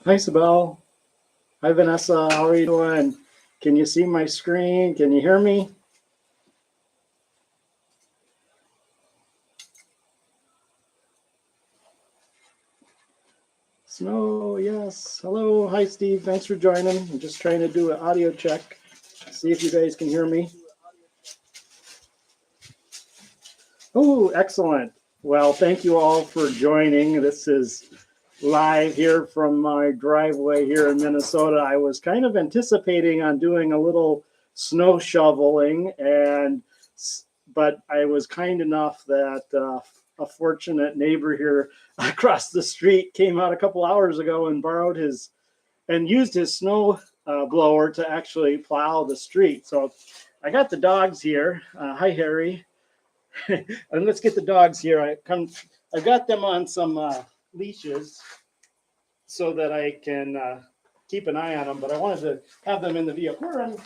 Hi, Isabel. Hi, Vanessa. How are you doing? Can you see my screen? Can you hear me? Snow, yes. Hello. Hi, Steve. Thanks for joining. I'm just trying to do an audio check. See if you guys can hear me. Oh, excellent. Well, thank you all for joining. This is live here from my driveway here in Minnesota. I was kind of anticipating on doing a little snow shoveling, but I was kind enough that a fortunate neighbor here across the street came out a couple hours ago and borrowed his and used his snow blower to actually plow the street. So I got the dogs here. Hi, Harry. And let's get the dogs here. I've got them on some leashes so that I can keep an eye on them. But I wanted to have them in the vehicle and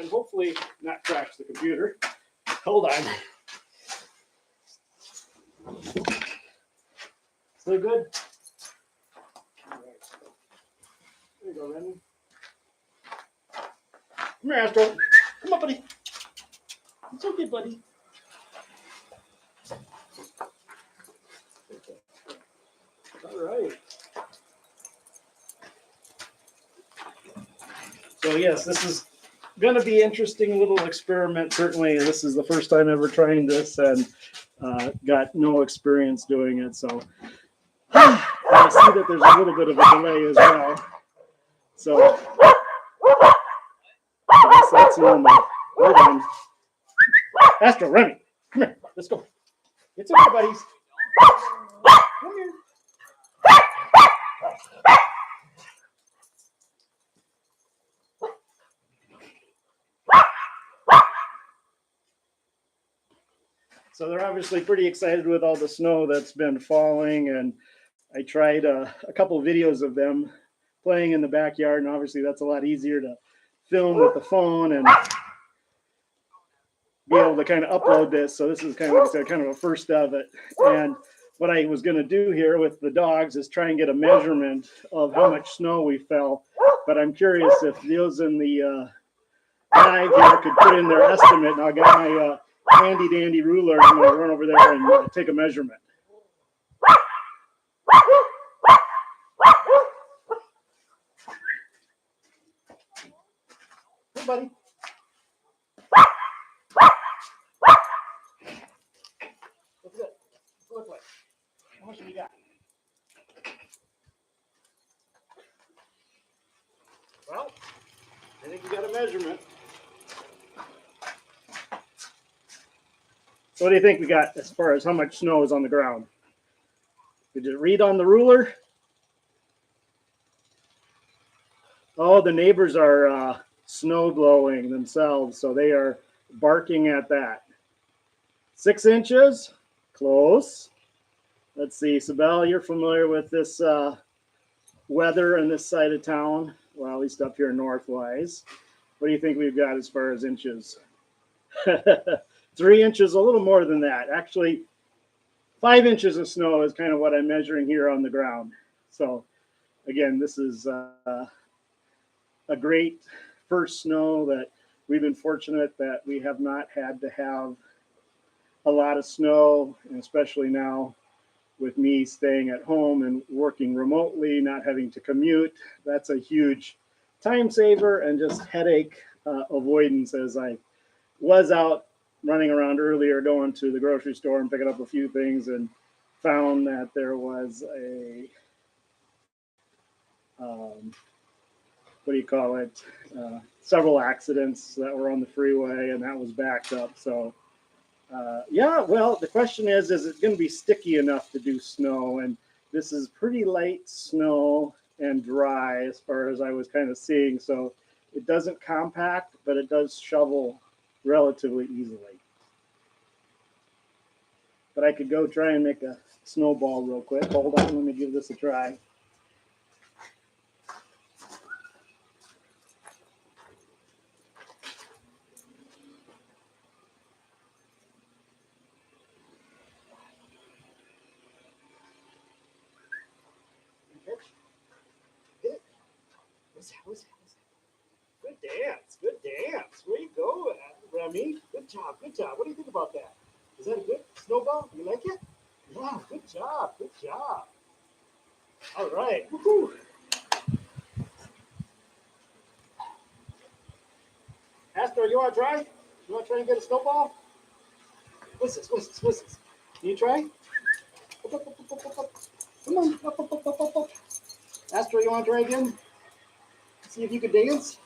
hopefully not crash the computer. Hold on. Still good? All right. There you go, Remy. Come here, Astro. Come on, buddy. It's okay, buddy. All right. So yes, this is going to be interesting little experiment. Certainly, this is the first time ever trying this, and got no experience doing it. So I see that there's a little bit of a delay as well. So I guess that's normal. Hold on. Astro, Remy, come here. Let's go. It's okay, buddies. Come here. So they're obviously pretty excited with all the snow that's been falling, and I tried a couple of videos of them playing in the backyard, and obviously that's a lot easier to film with the phone and be able to kind of upload this. So this is kind of, like I said, kind of a first of it. And what I was going to do here with the dogs is try and get a measurement of how much snow we fell. But I'm curious if those in the live here could put in their estimate. And I got my handy dandy ruler. I'm going to run over there and take a measurement. Hey, buddy. What's it look like? How much have you got? Well, I think we got a measurement. So what do you think we got as far as how much snow is on the ground? Did it read on the ruler? Oh, the neighbors are snow blowing themselves, so they are barking at that. 6 inches? Close. Let's see, Sabelle, you're familiar with this weather on this side of town? Well, at least up here northwise. What do you think we've got as far as inches? 3 inches, a little more than that. Actually, 5 inches of snow is kind of what I'm measuring here on the ground. So again, this is a great first snow that we've been fortunate that we have not had to have a lot of snow, and especially now with me staying at home and working remotely, not having to commute. That's a huge time saver and just headache avoidance, as I was out running around earlier going to the grocery store and picking up a few things and found that there was a what do you call it, several accidents that were on the freeway, and that was backed up. So yeah, well, the question is it going to be sticky enough to do snow? And this is pretty light snow and dry as far as I was kind of seeing. So it doesn't compact, but it does shovel relatively easily. But I could go try and make a snowball real quick. Hold on, let me give this a try. What's that? Good dance. Good dance. Where you go, Remy? Good job. Good job. What do you think about that? Is that a good snowball? You like it? Yeah. Good job. Good job. All right. Woohoo. Astor, you want to try? You want to try and get a snowball? What's this? What's this? What's this? Can you try? Up, up, up, up, up, up. Come on. Up, up, up, up, up, up. Astor, you want to try again? See if you can dance?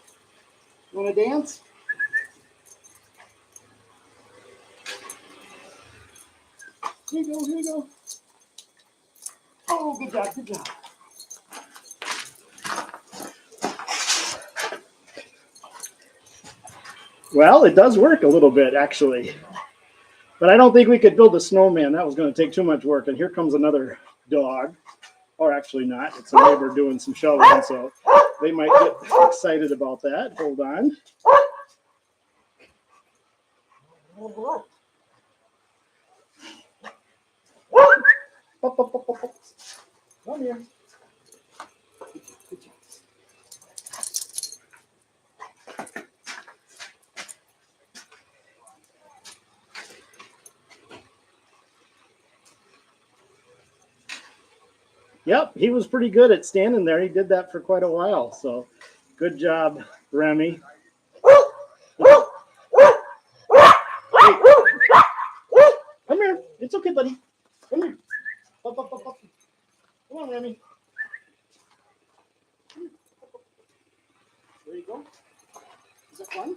You want to dance? Here you go. Here you go. Oh, good job. Good job. Well, it does work a little bit, actually. But I don't think we could build a snowman. That was going to take too much work. And here comes another dog. Or actually not. It's a neighbor doing some shoveling, so they might get excited about that. Hold on. Come here. Good job. Yep, he was pretty good at standing there. He did that for quite a while. So good job, Remy. Hey. Come here. It's okay, buddy. Come here. Up, up, up, up. Come on, Remy. There you go. Is it fun?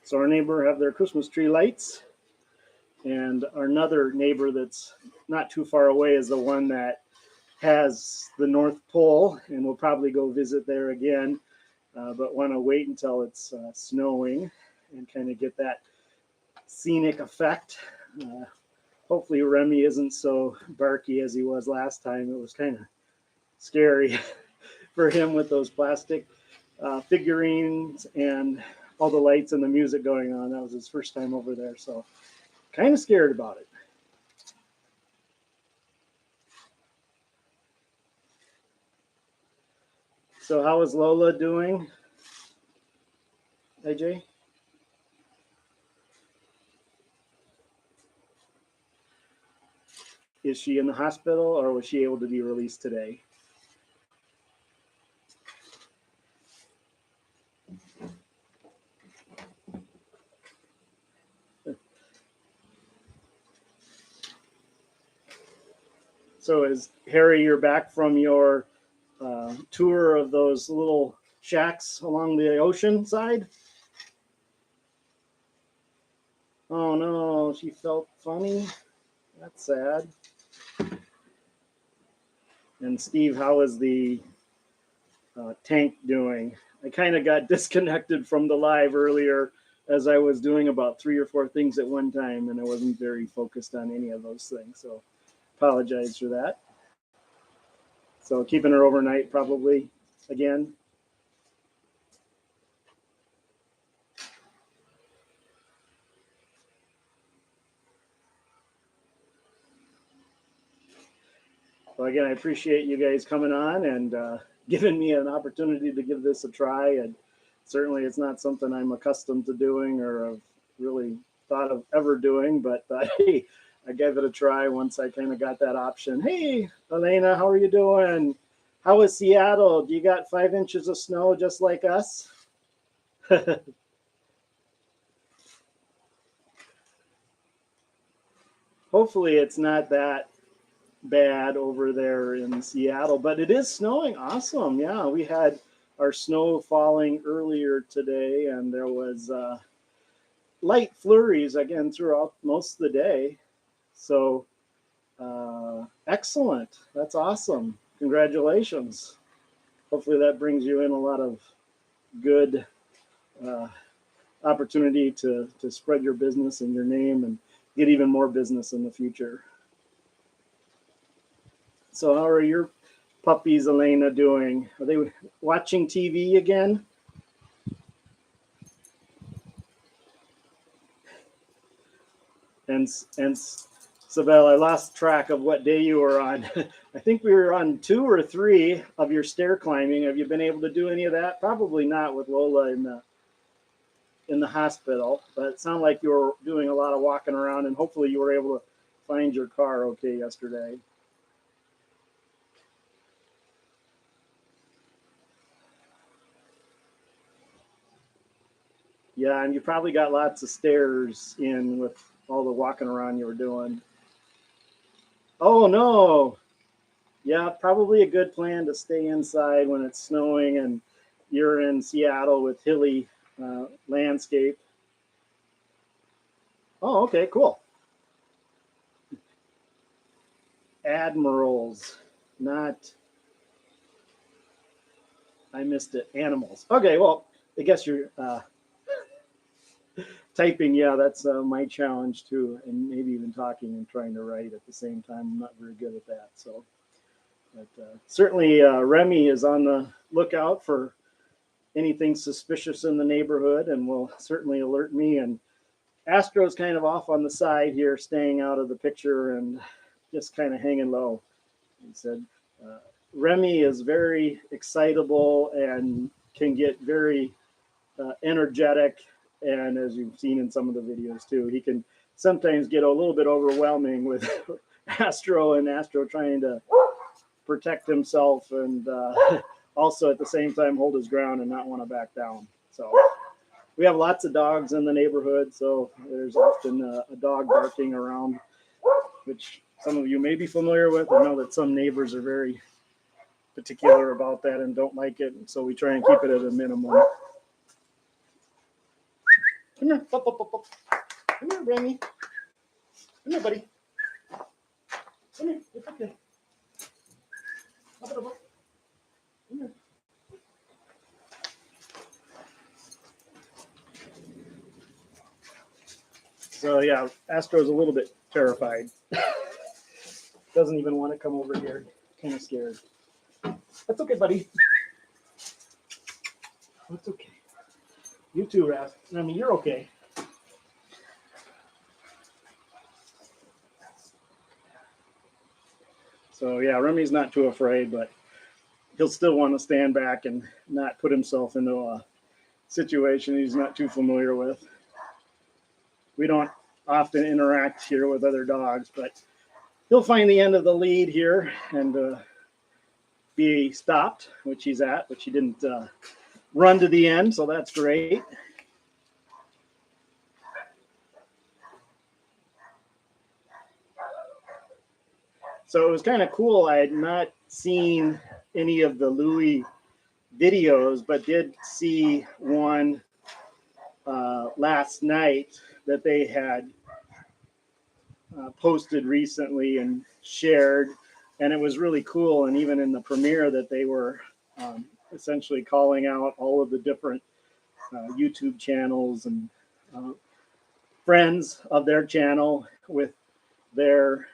So our neighbor have their Christmas tree lights, and our another neighbor that's not too far away is the one that has the North Pole, and we'll probably go visit there again, but want to wait until it's snowing and kind of get that scenic effect. Hopefully Remy isn't so barky as he was last time. It was kind of scary for him with those plastic figurines and all the lights and the music going on. That was his first time over there, so kind of scared about it. So how is Lola doing, AJ? Is she in the hospital, or was she able to be released today? So is Harry, you're back from your tour of those little shacks along the ocean side? Oh no, she felt funny. That's sad. And Steve, how is the tank doing? I kind of got disconnected from the live earlier as I was doing about 3 or 4 things at one time, and I wasn't very focused on any of those things. So apologize for that. So keeping her overnight probably again. Well, again, I appreciate you guys coming on and giving me an opportunity to give this a try. And certainly it's not something I'm accustomed to doing or have really thought of ever doing, but hey, I gave it a try once I kind of got that option. Hey, Elena, how are you doing? How is Seattle? Do you got 5 inches of snow just like us? Hopefully it's not that bad over there in Seattle, but it is snowing. Awesome. Yeah, we had our snow falling earlier today, and there was light flurries again throughout most of the day. So Excellent. That's awesome. Congratulations. Hopefully that brings you in a lot of good uh, opportunity to spread your business and your name and get even more business in the future. So how are your puppies, Elena, doing? Are they watching TV again? And Sabelle, I lost track of what day you were on. I think we were on 2 or 3 of your stair climbing. Have you been able to do any of that? Probably not with Lola in the hospital, but it sounded like you were doing a lot of walking around, and hopefully you were able to find your car okay yesterday. Yeah, and you probably got lots of stairs in with all the walking around you were doing. Oh no. Yeah, probably a good plan to stay inside when it's snowing and you're in Seattle with hilly landscape. Oh, okay, cool. Admirals, not, I missed it. Animals. Okay, well, I guess you're typing. Yeah, that's my challenge too, and maybe even talking and trying to write at the same time. I'm not very good at that. So, but certainly Remy is on the lookout for anything suspicious in the neighborhood and will certainly alert me. And Astro's kind of off on the side here, staying out of the picture and just kind of hanging low. He said, Remy is very excitable and can get very energetic. And as you've seen in some of the videos too, he can sometimes get a little bit overwhelming with Astro and Astro trying to protect himself and also at the same time hold his ground and not want to back down. So we have lots of dogs in the neighborhood, so there's often a dog barking around, which some of you may be familiar with. I know that some neighbors are very particular about that and don't like it, so we try and keep it at a minimum. Come here, pop, pop, pop, pop. Come here, Remy. Come here, buddy. Come here, it's okay. Come here. So yeah, Astro's a little bit terrified. Doesn't even want to come over here. Kind of scared. That's okay, buddy. That's okay. You too, Ras. I mean, you're okay. So yeah, Remy's not too afraid, but he'll still want to stand back and not put himself into a situation he's not too familiar with. We don't often interact here with other dogs, but he'll find the end of the lead here and be stopped, which he's at, which he didn't run to the end, so that's great. So it was kind of cool. I had not seen any of the Louis videos, but did see one last night that they had posted recently and shared, and it was really cool. And even in the premiere, that they were essentially calling out all of the different YouTube channels and friends of their channel with their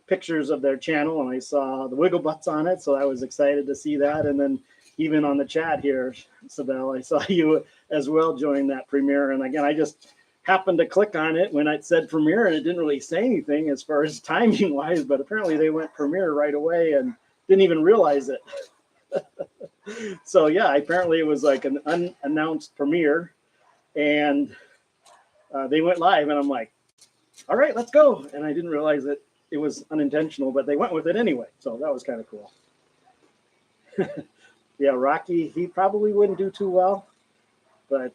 pictures of their channel, and I saw the Wiggle Butts on it, so I was excited to see that. And then even on the chat here, Sabelle, I saw you as well join that premiere. And again, I just happened to click on it when it said premiere, and it didn't really say anything as far as timing wise, but apparently they went premiere right away and didn't even realize it. So yeah, apparently it was like an unannounced premiere, and they went live, and I'm like, all right, let's go. And I didn't realize that it was unintentional, but they went with it anyway. So that was kind of cool. Yeah, Rocky, he probably wouldn't do too well, but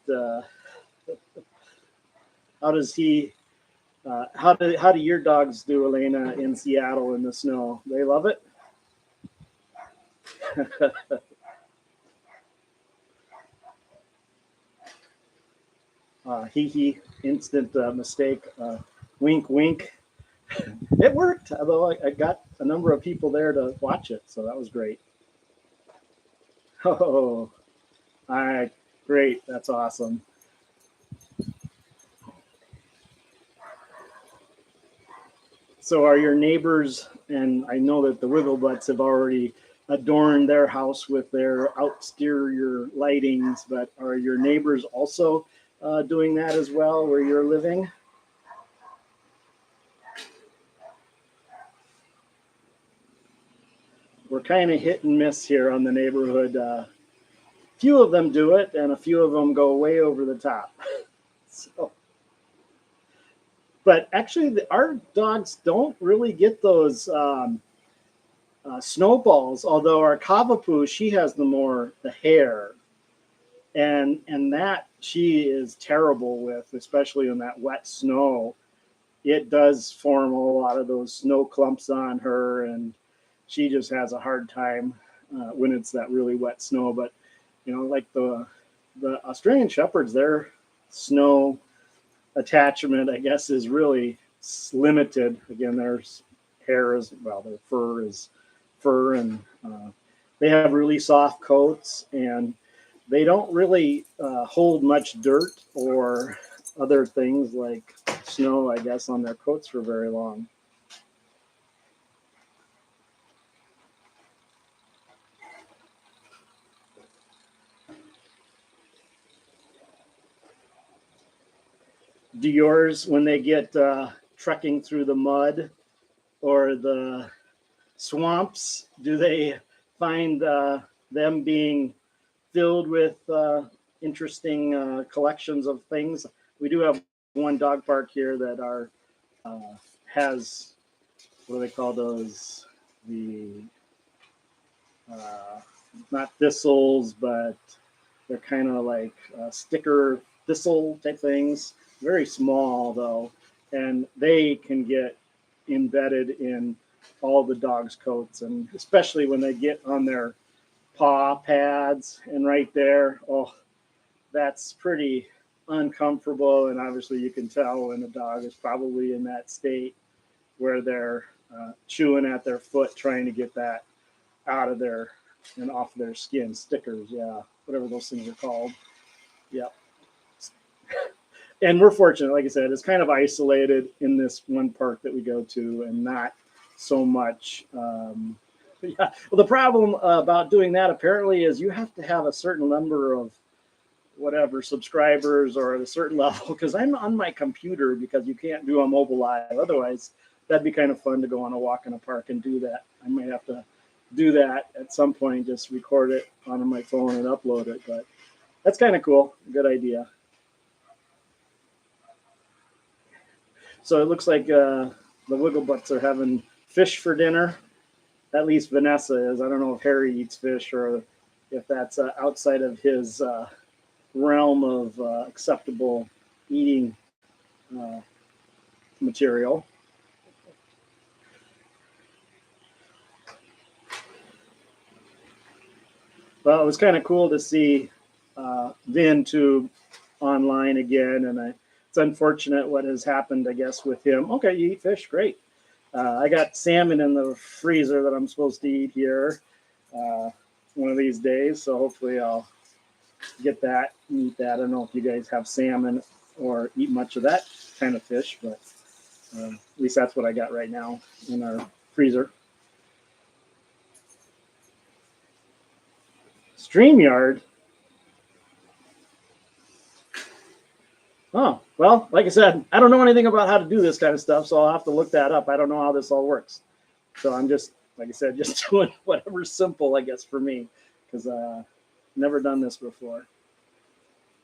how does he? How do your dogs do, Elena, in Seattle in the snow? They love it. He instant mistake. Wink, wink. It worked, although I got a number of people there to watch it, so that was great. Oh, all right, great. That's awesome. So are your neighbors, and I know that the Wigglebutts have already adorned their house with their exterior lightings, but are your neighbors also doing that as well where you're living? We're kind of hit and miss here on the neighborhood. Few of them do it, and a few of them go way over the top. So, but actually, our dogs don't really get those snowballs. Although our Cavapoo, she has the hair, and that she is terrible with, especially in that wet snow. It does form a lot of those snow clumps on her, and she just has a hard time when it's that really wet snow. But like the Australian Shepherds, their snow attachment, I guess, is really limited. Again, their hair is their fur is fur, and they have really soft coats, and they don't really hold much dirt or other things like snow, I guess, on their coats for very long. Do yours, when they get trekking through the mud or the swamps, do they find them being filled with interesting collections of things? We do have one dog park here that has, what do they call those? The uh, not thistles, but they're kind of like sticker thistle type things. Very small though, and they can get embedded in all the dog's coats, and especially when they get on their paw pads and right there. Oh, that's pretty uncomfortable, and obviously you can tell when a dog is probably in that state where they're chewing at their foot trying to get that out of their and off their skin. Stickers, yeah, whatever those things are called. Yep. And we're fortunate, like I said, it's kind of isolated in this one park that we go to, and not so much. Yeah. Well, the problem about doing that apparently is you have to have a certain number of whatever subscribers or at a certain level, because I'm on my computer, because you can't do a mobile live. Otherwise, that'd be kind of fun to go on a walk in a park and do that. I might have to do that at some point, just record it on my phone and upload it. But that's kind of cool. Good idea. So it looks like the Wigglebutts are having fish for dinner. At least Vanessa is. I don't know if Harry eats fish or if that's outside of his realm of acceptable eating uh, material. Well, it was kind of cool to see Vin tube online again, and it's unfortunate what has happened, I guess, with him. Okay, you eat fish, great. I got salmon in the freezer that I'm supposed to eat here one of these days, so hopefully I'll get that and eat that. I don't know if you guys have salmon or eat much of that kind of fish, but at least that's what I got right now in our freezer. StreamYard. Oh, well, like I said, I don't know anything about how to do this kind of stuff, so I'll have to look that up. I don't know how this all works. So I'm just, like I said, just doing whatever's simple, I guess, for me, because never done this before.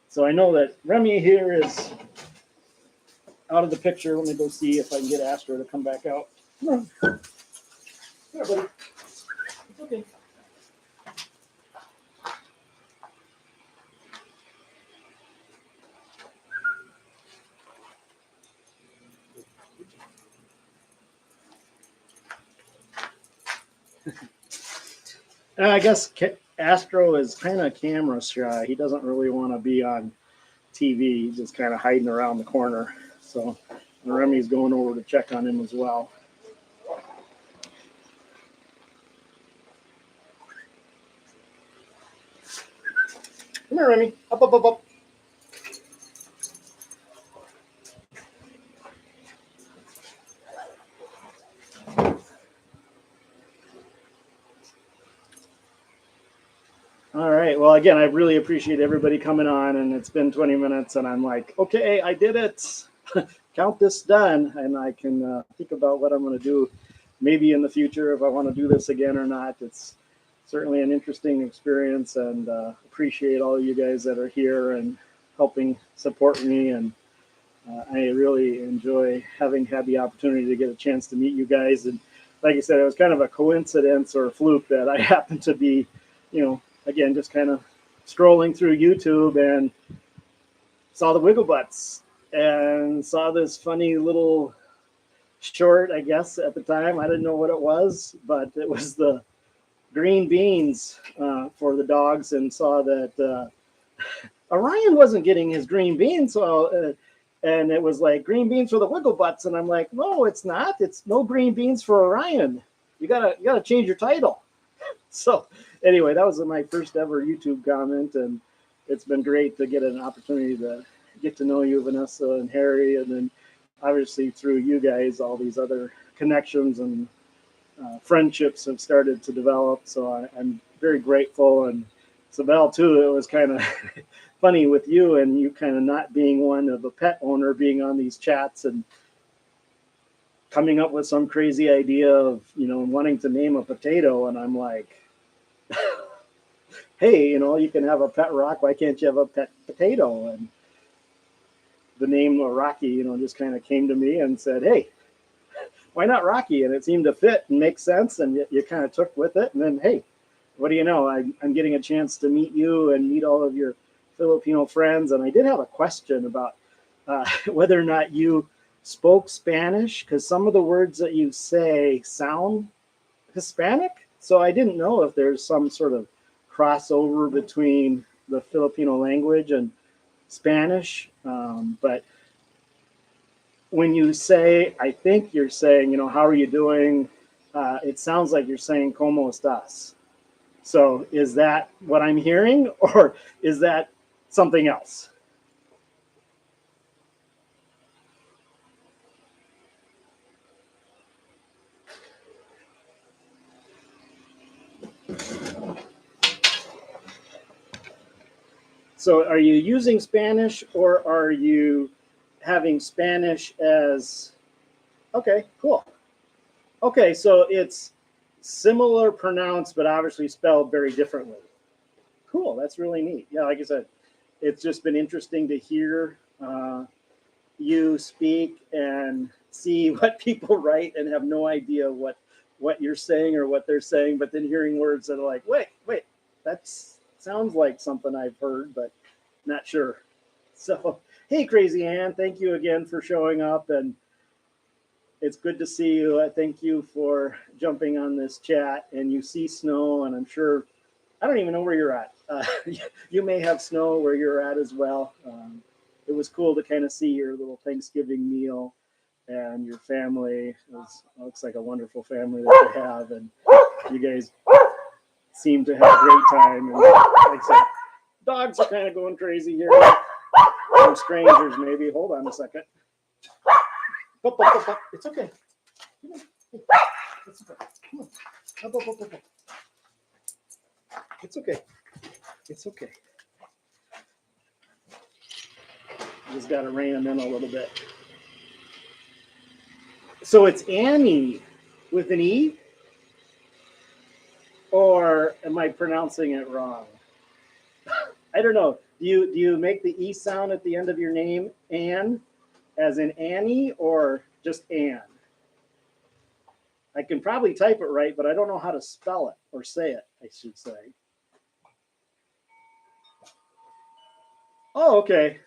So I know that Remy here is out of the picture. Let me go see if I can get Astro to come back out. Come on. Here, buddy. It's okay. I guess Astro is kind of camera shy. He doesn't really want to be on TV. He's just kind of hiding around the corner. So And Remy's going over to check on him as well. Come here, Remy. Up, up, up, up. All right. Well, again, I really appreciate everybody coming on, and it's been 20 minutes, and I'm like, okay, I did it. Count this done, and I can think about what I'm going to do maybe in the future if I want to do this again or not. It's certainly an interesting experience, and appreciate all of you guys that are here and helping support me. And I really enjoy having had the opportunity to get a chance to meet you guys. And like I said, it was kind of a coincidence or a fluke that I happened to be, again, just kind of scrolling through YouTube and saw the Wigglebutts and saw this funny little short, I guess, at the time. I didn't know what it was, but it was the green beans for the dogs, and saw that Orion wasn't getting his green beans. So, and it was like green beans for the Wigglebutts. And I'm like, no, it's not. It's no green beans for Orion. You gotta change your title. So anyway, that was my first ever YouTube comment, and it's been great to get an opportunity to get to know you, Vanessa and Harry, and then obviously through you guys, all these other connections and friendships have started to develop. So I'm very grateful. And Sabelle too, it was kind of funny with you and you kind of not being one of a pet owner, being on these chats and coming up with some crazy idea of, wanting to name a potato. And I'm like, hey, you can have a pet rock. Why can't you have a pet potato? And the name of Rocky, just kind of came to me and said, hey, why not Rocky? And it seemed to fit and make sense. And you kind of took with it. And then, hey, what do you know? I'm getting a chance to meet you and meet all of your Filipino friends. And I did have a question about whether or not you spoke Spanish, because some of the words that you say sound Hispanic. So I didn't know if there's some sort of crossover between the Filipino language and Spanish. But when you say, I think you're saying, how are you doing? It sounds like you're saying, ¿Cómo estás? So is that what I'm hearing, or is that something else? So are you using Spanish, or are you having Spanish as, okay, cool. Okay, so it's similar pronounced, but obviously spelled very differently. Cool, that's really neat. Yeah, like I said, it's just been interesting to hear you speak and see what people write and have no idea what you're saying or what they're saying, but then hearing words that are like, wait, that sounds like something I've heard, but not sure. So, hey, Crazy Ann, thank you again for showing up, and it's good to see you. Thank you for jumping on this chat. And you see snow, and I'm sure, I don't even know where you're at. You may have snow where you're at as well. It was cool to kind of see your little Thanksgiving meal and your family. Looks like a wonderful family that you have, and you guys seem to have a great time. And like I said, dogs are kind of going crazy here. Some strangers, maybe. Hold on a second. It's okay. It's okay. Come on. It's okay. It's okay. Just got to rein them in a little bit. So it's Annie with an E? Or am I pronouncing it wrong? I don't know. Do you make the E sound at the end of your name, Anne, as in Annie, or just Anne? I can probably type it right, but I don't know how to spell it or say it, I should say. Oh, okay.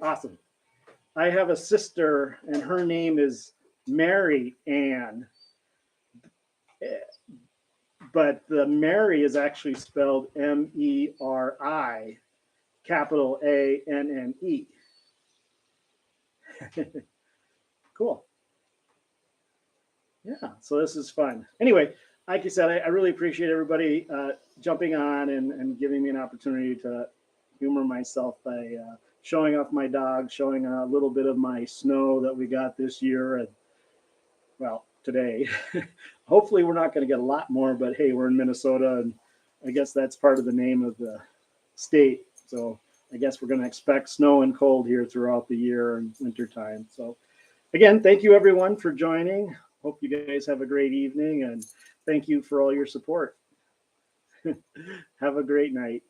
Awesome. I have a sister, and her name is Mary Ann. But the Mary is actually spelled M-E-R-I, capital A-N-N-E. Cool. Yeah, so this is fun. Anyway, like you said, I really appreciate everybody jumping on and giving me an opportunity to humor myself by showing off my dog, showing a little bit of my snow that we got this year. And well, today, hopefully we're not going to get a lot more, but hey, we're in Minnesota, and I guess that's part of the name of the state. So I guess we're going to expect snow and cold here throughout the year and wintertime. So again, thank you everyone for joining. Hope you guys have a great evening, and thank you for all your support. Have a great night.